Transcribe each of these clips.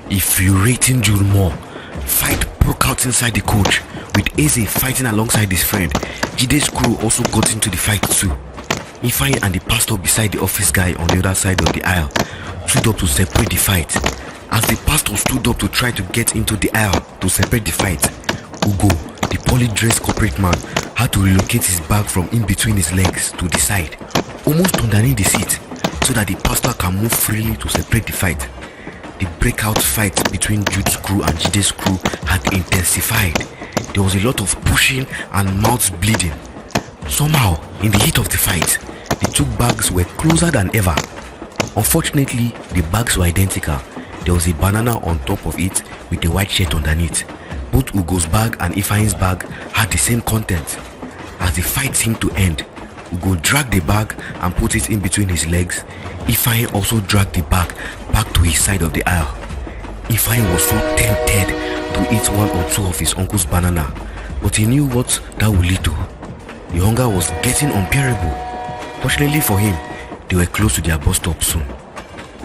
Infuriating Jude Moore, fight broke out inside the coach, with Eze fighting alongside his friend. Jide's crew also got into the fight too. Ifeanyi and the pastor beside the office guy on the other side of the aisle stood up to separate the fight. As the pastor stood up to try to get into the aisle to separate the fight, Ugo, the poorly dressed corporate man, had to relocate his bag from in between his legs to the side, almost underneath the seat, so that the pastor can move freely to separate the fight. The breakout fight between Jude's crew and Jide's crew had intensified. There was a lot of pushing and mouths bleeding. Somehow, in the heat of the fight, the two bags were closer than ever. Unfortunately, the bags were identical. There was a banana on top of it with a white shirt underneath. Both Ugo's bag and Ifeanyi's bag had the same content. As the fight seemed to end, Ugo dragged the bag and put it in between his legs. Ifeanyi also dragged the bag back to his side of the aisle. Ifeanyi was so tempted to eat one or two of his uncle's banana, but he knew what that would lead to. The hunger was getting unbearable. Fortunately for him, they were close to their bus stop soon.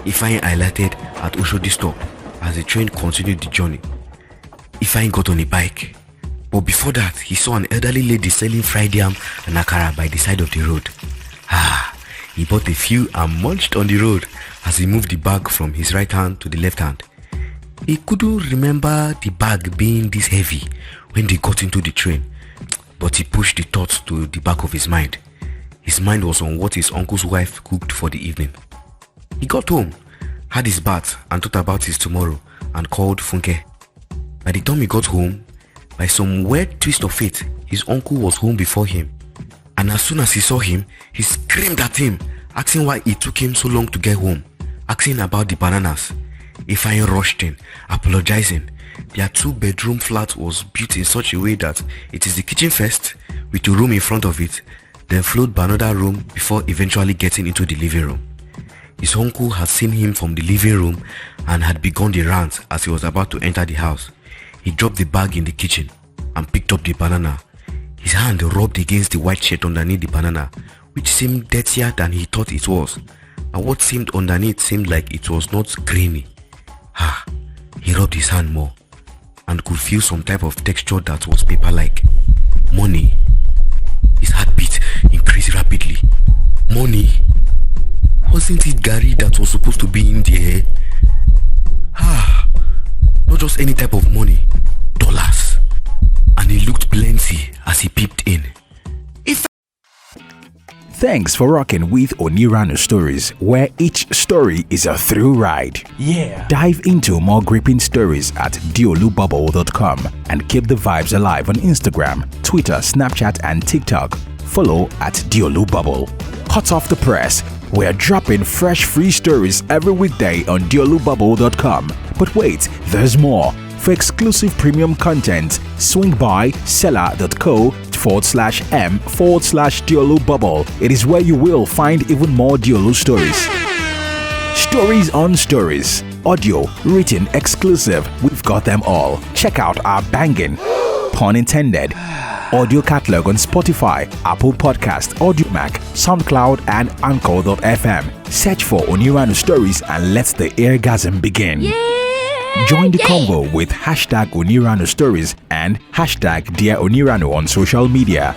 Ifeanyi alighted at Oshodi stop as the train continued the journey. Ifeanyi got on a bike, but before that, he saw an elderly lady selling fried yam and akara by the side of the road. He bought a few and munched on the road as he moved the bag from his right hand to the left hand. He couldn't remember the bag being this heavy when they got into the train, but he pushed the thoughts to the back of his mind. His mind was on what his uncle's wife cooked for the evening. He got home, had his bath and thought about his tomorrow and called Funke. By the time he got home, by some weird twist of fate, his uncle was home before him. And as soon as he saw him, he screamed at him, asking why it took him so long to get home, asking about the bananas. Ifeanyi rushed in, apologizing. Their two-bedroom flat was built in such a way that it is the kitchen first, with a room in front of it, then followed by another room before eventually getting into the living room. His uncle had seen him from the living room and had begun the rant as he was about to enter the house. He dropped the bag in the kitchen and picked up the banana. His hand rubbed against the white shirt underneath the banana, which seemed dirtier than he thought it was, and what seemed underneath seemed like it was not grainy. He rubbed his hand more and could feel some type of texture that was paper-like. Money. His heartbeat increased rapidly. Money. Wasn't it Gary that was supposed to be in the air? Not just any type of money. Dollars. And he looked plenty as he peeped in. Thanks for rocking with Oniranu Stories, where each story is a thrill ride. Yeah. Dive into more gripping stories at diolububble.com and keep the vibes alive on Instagram, Twitter, Snapchat, and TikTok. Follow at diolububble. Hot off the press, we're dropping fresh free stories every weekday on diolububble.com. But wait, there's more. For exclusive premium content, swing by seller.co/m/Diolu Bubble. It is where you will find even more Diolu stories. Stories on stories. Audio, written, exclusive. We've got them all. Check out our banging, pun intended, audio catalog on Spotify, Apple Podcast, Audiomack, SoundCloud, and Anchor.fm. Search for Oniranu Stories and let the eargasm begin. Join the convo with hashtag Oniranu Stories and hashtag Dear Oniranu on social media.